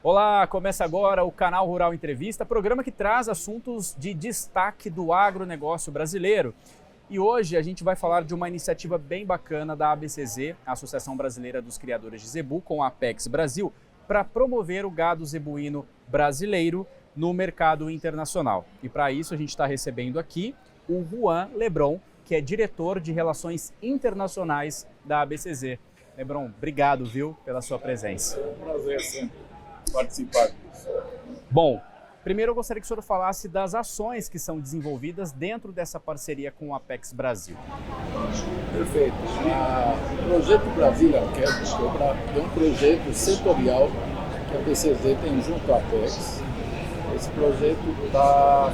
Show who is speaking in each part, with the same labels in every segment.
Speaker 1: Olá, começa agora o Canal Rural Entrevista, programa que traz assuntos de destaque do agronegócio brasileiro. E hoje a gente vai falar de uma iniciativa bem bacana da ABCZ, a Associação Brasileira dos Criadores de Zebu, com a Apex Brasil, para promover o gado zebuíno brasileiro no mercado internacional. E para isso a gente está recebendo aqui o Juan Lebron, que é diretor de Relações Internacionais da ABCZ. Lebron, obrigado, viu, pela sua presença.
Speaker 2: É um prazer sempre participar disso.
Speaker 1: Bom, primeiro eu gostaria que o senhor falasse das ações que são desenvolvidas dentro dessa parceria com a Apex Brasil.
Speaker 2: Perfeito. O Projeto Brasília é um projeto setorial que a ABCZ tem junto à Apex. Esse projeto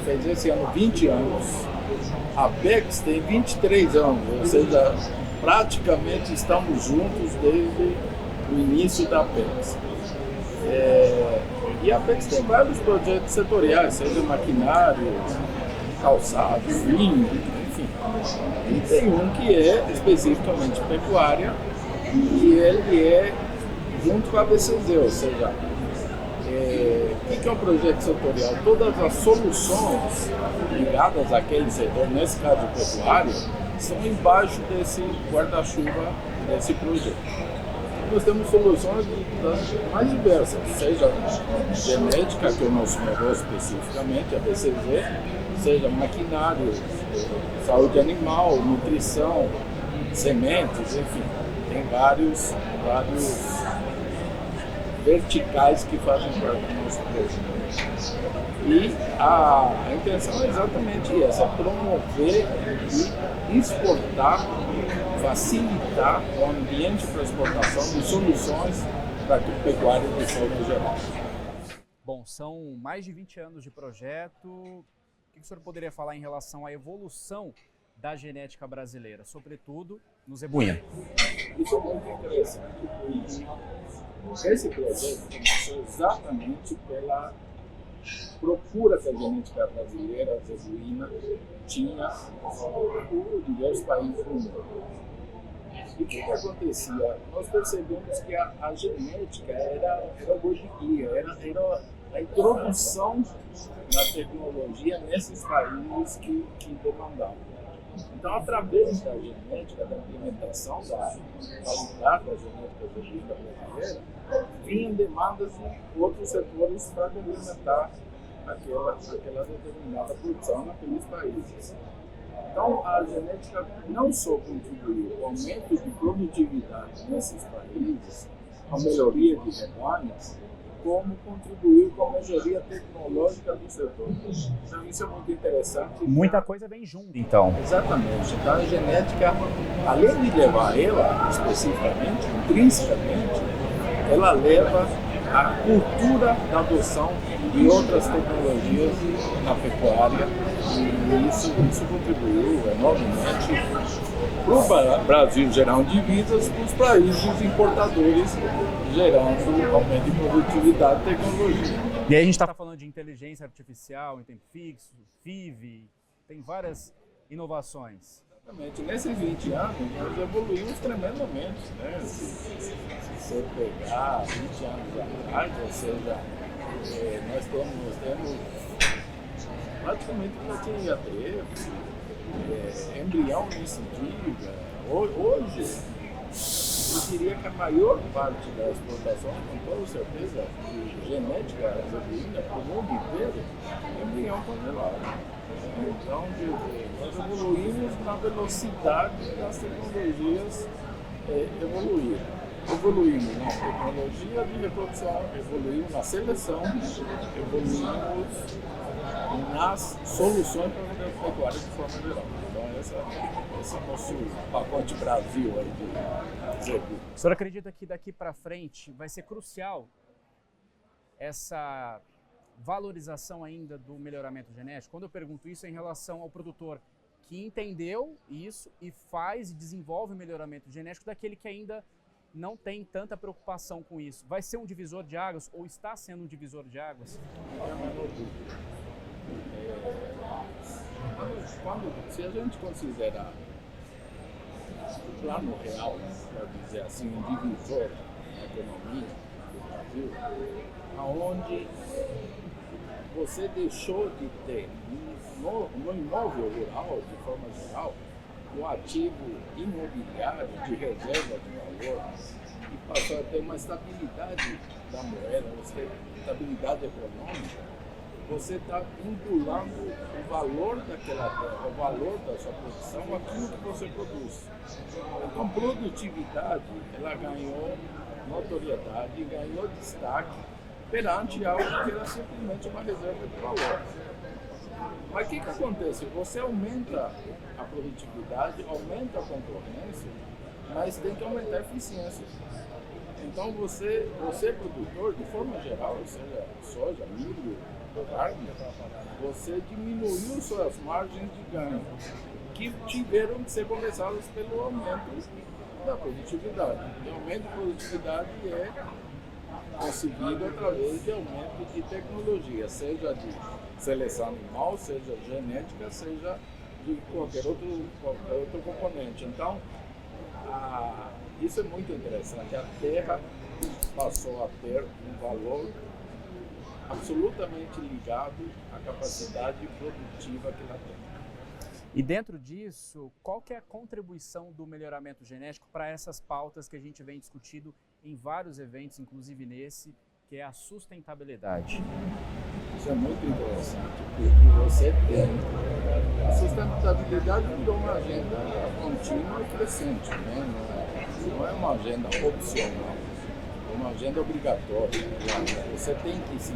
Speaker 2: fez esse ano 20 anos. A Apex tem 23 anos, ou seja, praticamente estamos juntos desde o início da Apex. E a Apex tem vários projetos setoriais, seja maquinário, calçado, vinho, enfim. E tem um que é especificamente pecuária e ele é junto com a ABCZ, ou seja, o que é um projeto setorial? Todas as soluções ligadas àquele setor, nesse caso pecuário, são embaixo desse guarda-chuva desse projeto. Nós temos soluções das mais diversas, seja genética, que é o nosso negócio especificamente, a ABCZ, seja maquinário, saúde animal, nutrição, sementes, enfim, tem vários verticais que fazem parte do nosso projeto. E a intenção é exatamente essa, promover e exportar, facilitar o ambiente para exportação de soluções para a pecuária de forma geral.
Speaker 1: Bom, são mais de 20 anos de projeto. O que o senhor poderia falar em relação à evolução da genética brasileira, sobretudo no zebuíno?
Speaker 2: Isso é muito interessante, porque esse projeto começou exatamente pela procura que a genética brasileira, a zebuína, tinha por diversos países do mundo. E o que acontecia? Nós percebemos que a genética era hoje em dia, era a introdução da tecnologia nesses países que demandavam. Então, através da genética, da implementação da qualidade da genética zebuína brasileira, vinham demandas de outros setores para complementar aquela determinada produção naqueles países. Então, a genética não só contribuiu com o aumento de produtividade nesses países, com a melhoria de rebanhos, como contribuiu com a melhoria tecnológica do setor. Então, isso é muito interessante.
Speaker 1: Muita coisa vem junto, então.
Speaker 2: Exatamente. Então, a genética, além de levar ela especificamente, intrinsecamente, ela leva a cultura da adoção de outras tecnologias na pecuária e isso contribuiu enormemente para o Brasil gerar divisas para os países importadores gerando aumento de produtividade e tecnologia.
Speaker 1: E aí a gente está falando de inteligência artificial em tempo fixo, FIV, tem várias inovações.
Speaker 2: Exatamente. Nesses 20 anos, nós evoluímos tremendamente, né? Se você pegar 20 anos atrás, ou seja, nós temos praticamente o que já teve, embrião incidiva. Hoje, eu diria que a maior parte da exportação, com toda certeza, de genética zebuína para o mundo inteiro, é embrião congelado. Então, nós evoluímos na velocidade das tecnologias evoluir. Evoluímos na tecnologia de reprodução, evoluímos na seleção, evoluímos nas soluções para a pecuária de forma geral. Então, esse é o nosso pacote Brasil aí de zebu.
Speaker 1: O senhor acredita que daqui para frente vai ser crucial essa valorização ainda do melhoramento genético? Quando eu pergunto isso é em relação ao produtor que entendeu isso e faz e desenvolve o melhoramento genético daquele que ainda não tem tanta preocupação com isso. Vai ser um divisor de águas ou está sendo um divisor de águas?
Speaker 2: Não é a menor dúvida. Se a gente considerar o plano real, para dizer assim, um divisor na economia, Brasil, onde você deixou de ter no imóvel rural, de forma geral, um ativo imobiliário de reserva de valor e passou a ter uma estabilidade da moeda, uma estabilidade econômica. Você está vinculando o valor daquela terra, o valor da sua produção, aquilo que você produz. Então, produtividade, ela ganhou notoriedade, ganhou destaque perante algo que era simplesmente uma reserva de valor. Mas o que acontece? Você aumenta a produtividade, aumenta a concorrência, mas tem que aumentar a eficiência. Então, você produtor, de forma geral, seja soja, milho, carne, você diminuiu suas margens de ganho, que tiveram que ser compensadas pelo aumento da produtividade. E o aumento de produtividade é conseguido através de aumento de tecnologia, seja de seleção animal, seja genética, seja de qualquer outro componente. Então, isso é muito interessante. A terra passou a ter um valor absolutamente ligado à capacidade produtiva que ela tem.
Speaker 1: E dentro disso, qual que é a contribuição do melhoramento genético para essas pautas que a gente vem discutindo em vários eventos, inclusive nesse, que é a sustentabilidade?
Speaker 2: Isso é muito interessante, porque você tem a sustentabilidade virou uma agenda contínua e crescente, né? Não é uma agenda opcional, é uma agenda obrigatória. Você tem que se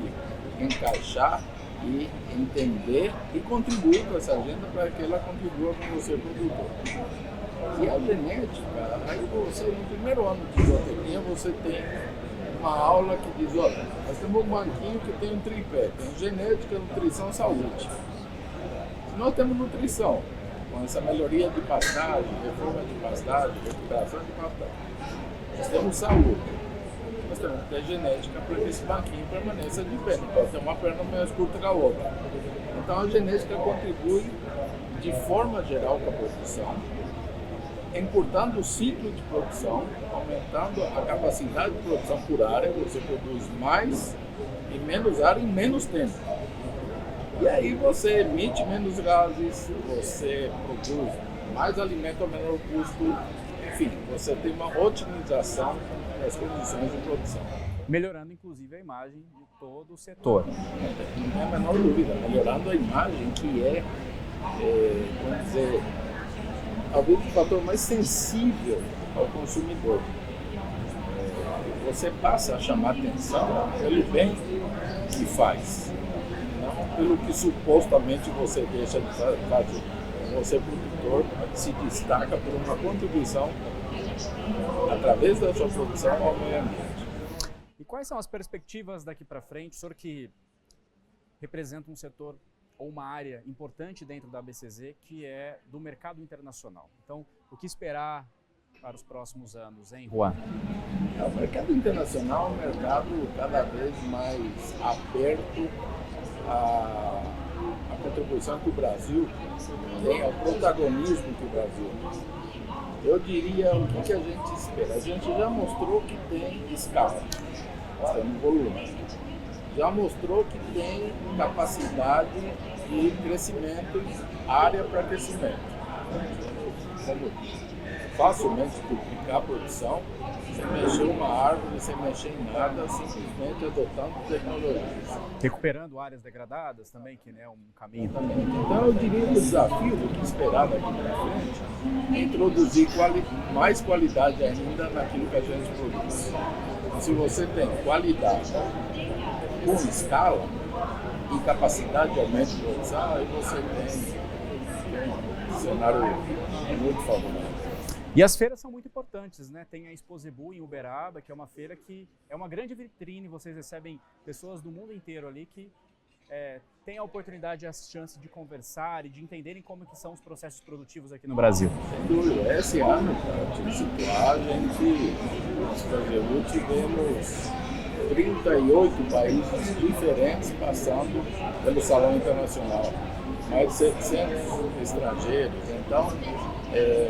Speaker 2: encaixar e entender e contribuir com essa agenda para que ela contribua com você, produtor. E a genética, aí você, no primeiro ano de zootecnia, você tem uma aula que diz, olha, nós temos um banquinho que tem um tripé, tem genética, nutrição, saúde. Se nós temos nutrição, com essa melhoria de pastagem, reforma de pastagem, recuperação de pastagem, nós temos saúde. Nós temos que ter genética para que esse banquinho permaneça de pé, não pode ter uma perna mais curta que a outra. Então a genética contribui de forma geral com a produção, encurtando o ciclo de produção, aumentando a capacidade de produção por área, você produz mais em menos área em menos tempo. E aí você emite menos gases, você produz mais alimento a menor custo, enfim, você tem uma otimização das condições de produção.
Speaker 1: Melhorando, inclusive, a imagem de todo o setor.
Speaker 2: Não tem a menor dúvida, melhorando a imagem que vamos dizer, talvez o fator mais sensível ao consumidor. Você passa a chamar atenção pelo bem que faz, não pelo que supostamente você deixa de fazer. Você, produtor, se destaca por uma contribuição através da sua produção ao meio ambiente.
Speaker 1: E quais são as perspectivas daqui para frente? O senhor que representa um setor ou uma área importante dentro da ABCZ, que é do mercado internacional. Então, o que esperar para os próximos anos, hein, Juan?
Speaker 2: O mercado internacional é um mercado cada vez mais aberto à contribuição que o Brasil tem, ao protagonismo que o Brasil tem. Eu diria, o que a gente espera? A gente já mostrou que tem escala, nós temos volume. Já mostrou que tem capacidade de crescimento, área para crescimento. Como facilmente duplicar a produção, sem mexer uma árvore, sem mexer em nada, simplesmente adotando tecnologias.
Speaker 1: Recuperando áreas degradadas também, que é um caminho.
Speaker 2: Então eu diria que o desafio do que esperar daqui para frente é introduzir mais qualidade ainda naquilo que a gente produz. Então, se você tem qualidade com escala e capacidade de aumento de produção, aí você tem um cenário muito favorável.
Speaker 1: E as feiras são muito importantes, né? Tem a Exposebu em Uberaba, que é uma feira que é uma grande vitrine, vocês recebem pessoas do mundo inteiro ali que têm a oportunidade e a chance de conversar e de entenderem como que são os processos produtivos aqui no Brasil.
Speaker 2: Sem dúvida, esse ano, para te situar, a gente, na Exposebu, tivemos 38 países diferentes passando pelo Salão Internacional, mais de 700 estrangeiros. Então,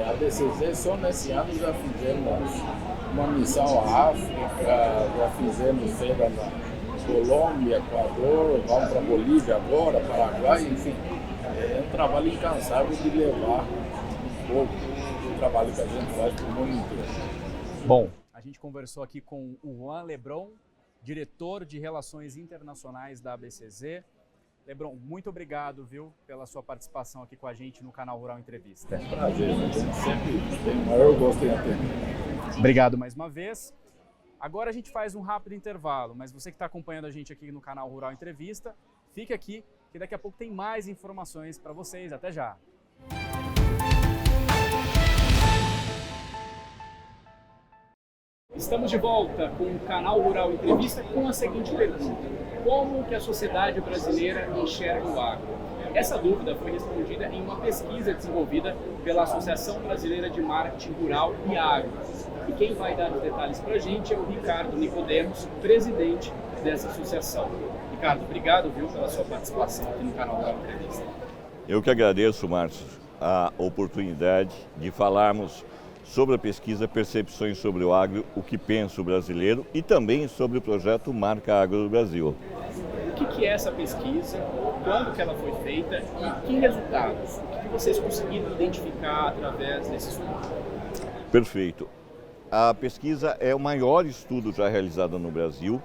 Speaker 2: a ABCZ só nesse ano já fizemos uma missão à África, já fizemos feira na Colômbia, Equador, vamos para Bolívia agora, Paraguai, enfim. É um trabalho incansável de levar um pouco do trabalho que a gente faz para o mundo inteiro.
Speaker 1: Bom, a gente conversou aqui com o Juan Lebron, diretor de Relações Internacionais da ABCZ. Lebron, muito obrigado, viu, pela sua participação aqui com a gente no canal Rural Entrevista.
Speaker 2: É um prazer, a gente sempre tem o maior gosto em atender.
Speaker 1: Obrigado mais uma vez. Agora a gente faz um rápido intervalo, mas você que está acompanhando a gente aqui no canal Rural Entrevista, fique aqui que daqui a pouco tem mais informações para vocês. Até já! Estamos de volta com o canal Rural Entrevista com a seguinte pergunta: como que a sociedade brasileira enxerga o agro? Essa dúvida foi respondida em uma pesquisa desenvolvida pela Associação Brasileira de Marketing Rural e Agro. E quem vai dar os detalhes para a gente é o Ricardo Nicodemos, presidente dessa associação. Ricardo, obrigado, viu, pela sua participação aqui no canal Rural Entrevista.
Speaker 3: Eu que agradeço, Márcio, a oportunidade de falarmos sobre a pesquisa Percepções sobre o Agro, o que pensa o brasileiro, e também sobre o projeto Marca Agro do Brasil.
Speaker 1: O que é essa pesquisa, quando que ela foi feita e que resultados? O que vocês conseguiram identificar através desse estudo?
Speaker 3: Perfeito. A pesquisa é o maior estudo já realizado no Brasil,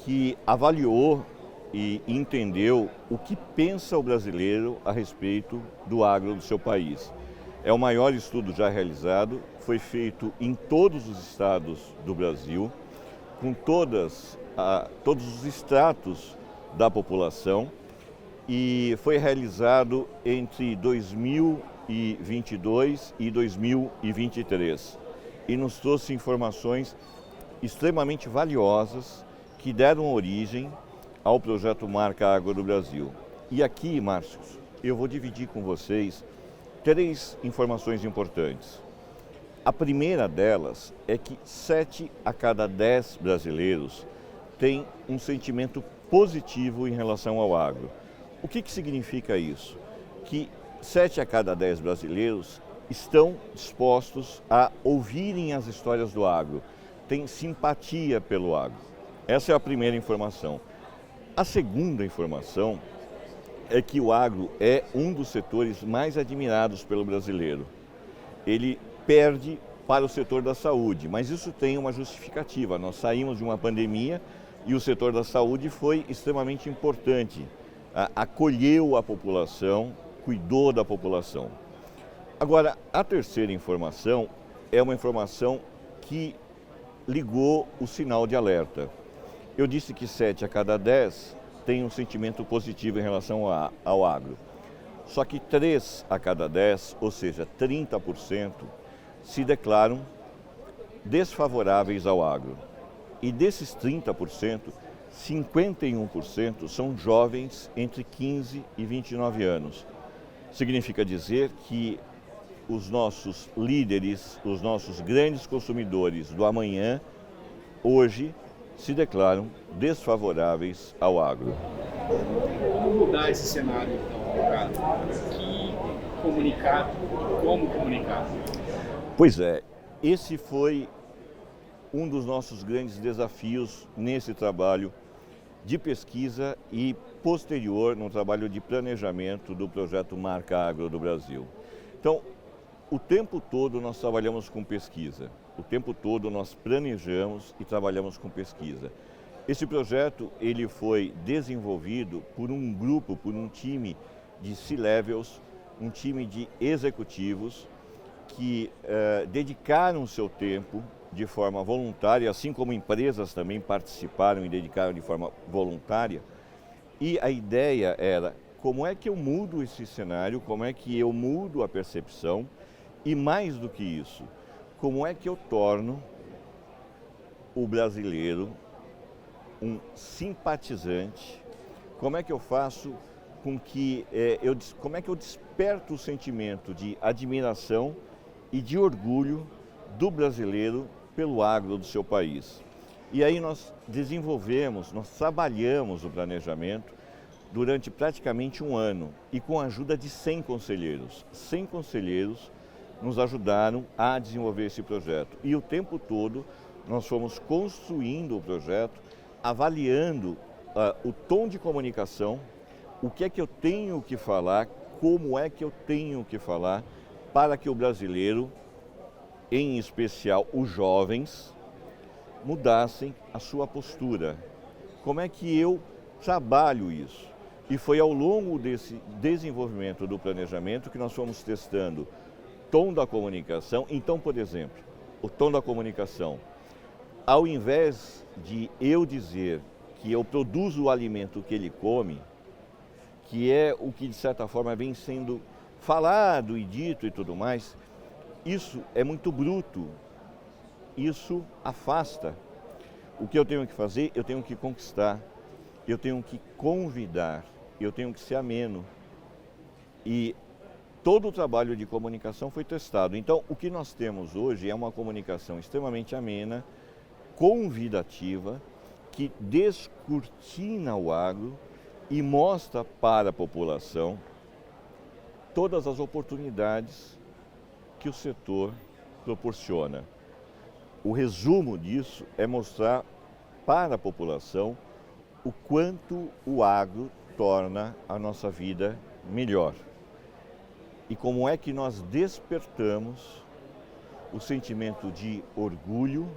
Speaker 3: que avaliou e entendeu o que pensa o brasileiro a respeito do agro do seu país. É o maior estudo já realizado, foi feito em todos os estados do Brasil, com todos os estratos da população, e foi realizado entre 2022 e 2023. E nos trouxe informações extremamente valiosas que deram origem ao projeto Marca Agro do Brasil. E aqui, Márcio, eu vou dividir com vocês 3 informações importantes. A primeira delas é que 7 a cada 10 brasileiros têm um sentimento positivo em relação ao agro. O que significa isso? Que 7 a cada 10 brasileiros estão dispostos a ouvirem as histórias do agro, têm simpatia pelo agro. Essa é a primeira informação. A segunda informação é que o agro é um dos setores mais admirados pelo brasileiro. Ele perde para o setor da saúde, mas isso tem uma justificativa. Nós saímos de uma pandemia e o setor da saúde foi extremamente importante. Acolheu a população, cuidou da população. Agora, a terceira informação é uma informação que ligou o sinal de alerta. Eu disse que 7 a cada 10 tem um sentimento positivo em relação ao agro. Só que 3 a cada 10, ou seja, 30%, se declaram desfavoráveis ao agro. E desses 30%, 51% são jovens entre 15 e 29 anos. Significa dizer que os nossos líderes, os nossos grandes consumidores do amanhã, hoje, se declaram desfavoráveis ao agro.
Speaker 1: Como mudar esse cenário, então, cara? Que comunicar, como comunicar?
Speaker 3: Pois é, esse foi um dos nossos grandes desafios nesse trabalho de pesquisa e posterior no trabalho de planejamento do projeto Marca Agro do Brasil. Então, o tempo todo nós trabalhamos com pesquisa. O tempo todo nós planejamos e trabalhamos com pesquisa. Esse projeto ele foi desenvolvido por um grupo, por um time de C-Levels, um time de executivos que dedicaram seu tempo de forma voluntária, assim como empresas também participaram e dedicaram de forma voluntária. E a ideia era, como é que eu mudo esse cenário, como é que eu mudo a percepção e, mais do que isso, como é que eu torno o brasileiro um simpatizante, como é que eu faço com que como é que eu desperto o sentimento de admiração e de orgulho do brasileiro pelo agro do seu país. E aí nós desenvolvemos, nós trabalhamos o planejamento durante praticamente um ano e com a ajuda de 100 conselheiros. 100 conselheiros nos ajudaram a desenvolver esse projeto. E o tempo todo nós fomos construindo o projeto, avaliando o tom de comunicação, o que é que eu tenho que falar, como é que eu tenho que falar, para que o brasileiro, em especial os jovens, mudassem a sua postura. Como é que eu trabalho isso? E foi ao longo desse desenvolvimento do planejamento que nós fomos testando tom da comunicação. Então, por exemplo, o tom da comunicação, ao invés de eu dizer que eu produzo o alimento que ele come, que é o que de certa forma vem sendo falado e dito e tudo mais, isso é muito bruto, isso afasta. O que eu tenho que fazer? Eu tenho que conquistar, eu tenho que convidar, eu tenho que ser ameno. E todo o trabalho de comunicação foi testado. Então, o que nós temos hoje é uma comunicação extremamente amena, convidativa, que descortina o agro e mostra para a população todas as oportunidades que o setor proporciona. O resumo disso é mostrar para a população o quanto o agro torna a nossa vida melhor. E como é que nós despertamos o sentimento de orgulho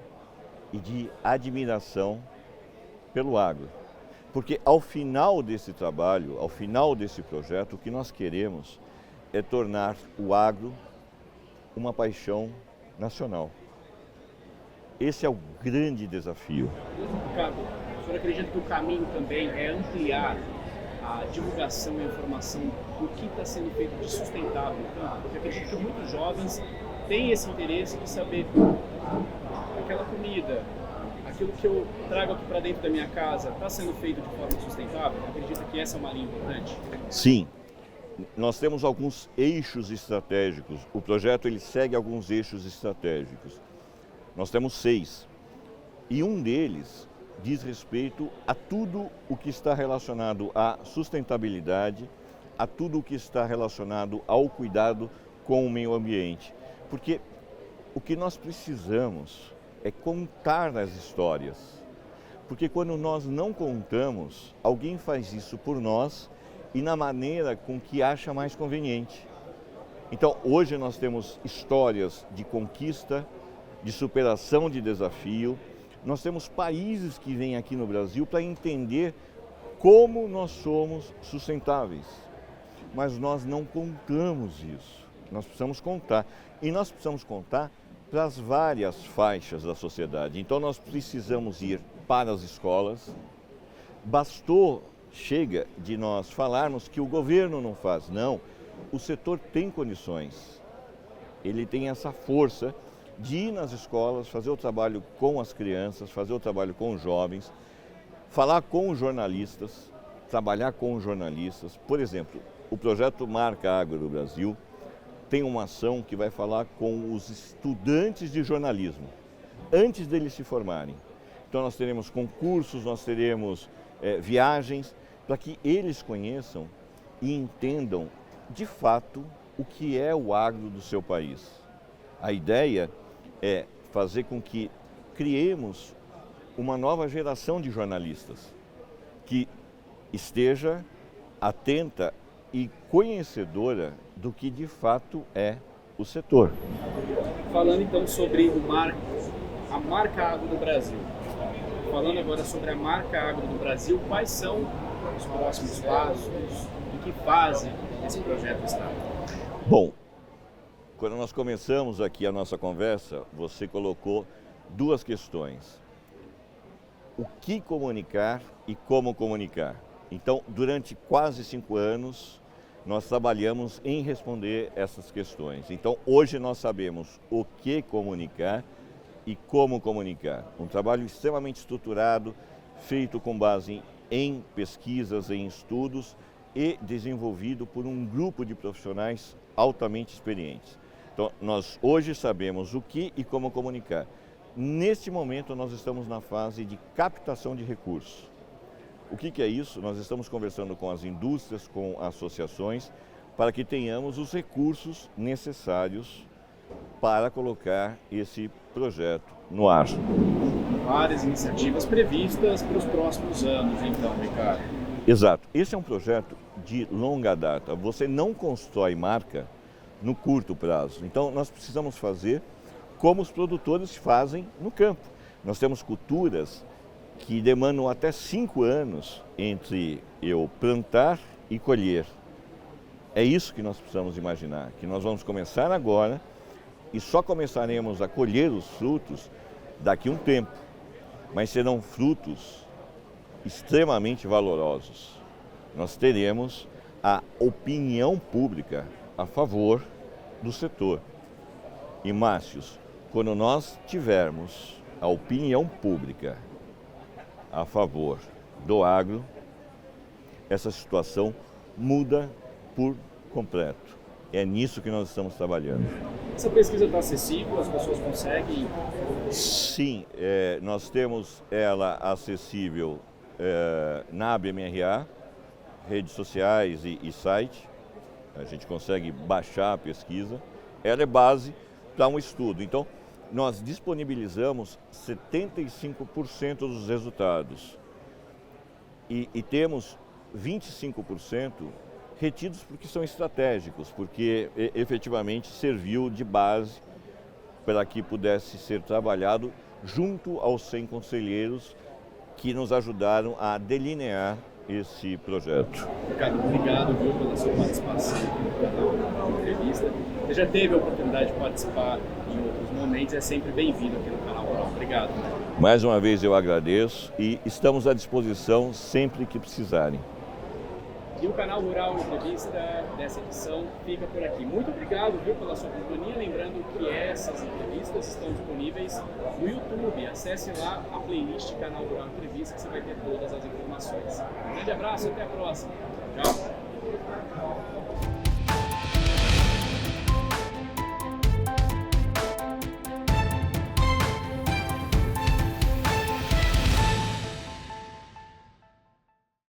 Speaker 3: e de admiração pelo agro. Porque ao final desse trabalho, ao final desse projeto, o que nós queremos é tornar o agro uma paixão nacional. Esse é o grande desafio.
Speaker 1: Ricardo, o senhor acredita que o caminho também é ampliar a divulgação e a informação do que está sendo feito de sustentável no campo? Porque acredito que muitos jovens têm esse interesse de saber aquela comida, aquilo que eu trago aqui para dentro da minha casa, está sendo feito de forma sustentável? Acredita que essa é uma linha importante?
Speaker 3: Sim. Nós temos alguns eixos estratégicos. O projeto ele segue alguns eixos estratégicos. Nós temos 6. E um deles diz respeito a tudo o que está relacionado à sustentabilidade, a tudo o que está relacionado ao cuidado com o meio ambiente. Porque o que nós precisamos é contar as histórias. Porque quando nós não contamos, alguém faz isso por nós e na maneira com que acha mais conveniente. Então, hoje nós temos histórias de conquista, de superação de desafio. Nós temos países que vêm aqui no Brasil para entender como nós somos sustentáveis. Mas nós não contamos isso. Nós precisamos contar. E nós precisamos contar para as várias faixas da sociedade. Então, nós precisamos ir para as escolas. Chega de nós falarmos que o governo não faz. Não, o setor tem condições. Ele tem essa força de ir nas escolas, fazer o trabalho com as crianças, fazer o trabalho com os jovens, falar com os jornalistas, trabalhar com os jornalistas. Por exemplo, o projeto Marca Agro do Brasil tem uma ação que vai falar com os estudantes de jornalismo, antes deles se formarem. Então nós teremos concursos, nós teremos viagens, para que eles conheçam e entendam de fato o que é o agro do seu país. A ideia é fazer com que criemos uma nova geração de jornalistas que esteja atenta e conhecedora do que de fato é o setor.
Speaker 1: Falando então sobre a marca agro do Brasil. Falando agora sobre a marca agro do Brasil, quais são os próximos passos, em que fase esse projeto está?
Speaker 3: Bom, quando nós começamos aqui a nossa conversa, você colocou 2 questões. O que comunicar e como comunicar. Então, durante quase 5 anos, nós trabalhamos em responder essas questões. Então, hoje nós sabemos o que comunicar e como comunicar. Um trabalho extremamente estruturado, feito com base em pesquisas, em estudos e desenvolvido por um grupo de profissionais altamente experientes. Então, nós hoje sabemos o que e como comunicar. Neste momento, nós estamos na fase de captação de recursos. O que é isso? Nós estamos conversando com as indústrias, com associações, para que tenhamos os recursos necessários para colocar esse projeto no ar.
Speaker 1: Várias iniciativas previstas para os próximos anos, então, Ricardo.
Speaker 3: Exato. Esse é um projeto de longa data. Você não constrói marca no curto prazo. Então, nós precisamos fazer como os produtores fazem no campo. Nós temos culturas que demandam até 5 anos entre eu plantar e colher. É isso que nós precisamos imaginar, que nós vamos começar agora e só começaremos a colher os frutos daqui a um tempo, mas serão frutos extremamente valorosos. Nós teremos a opinião pública a favor do setor. E, Márcios, quando nós tivermos a opinião pública a favor do agro, essa situação muda por completo. É nisso que nós estamos trabalhando.
Speaker 1: Essa pesquisa está acessível? As pessoas conseguem?
Speaker 3: Sim, nós temos ela acessível na ABMRA, redes sociais e site. A gente consegue baixar a pesquisa. Ela é base para um estudo. Então, nós disponibilizamos 75% dos resultados e temos 25% retidos porque são estratégicos, porque efetivamente serviu de base para que pudesse ser trabalhado junto aos 100 conselheiros que nos ajudaram a delinear esse projeto.
Speaker 1: Ricardo, obrigado pela sua participação aqui no canal da entrevista. Você já teve a oportunidade de participar em outros momentos, é sempre bem-vindo aqui no canal Rural. Obrigado.
Speaker 3: Mais uma vez eu agradeço e estamos à disposição sempre que precisarem.
Speaker 1: E o canal Rural Entrevista dessa edição fica por aqui. Muito obrigado, pela sua companhia. Lembrando que essas entrevistas estão disponíveis no YouTube. Acesse lá a playlist Canal Rural Entrevista que você vai ter todas as informações. Um grande abraço e até a próxima. Tchau.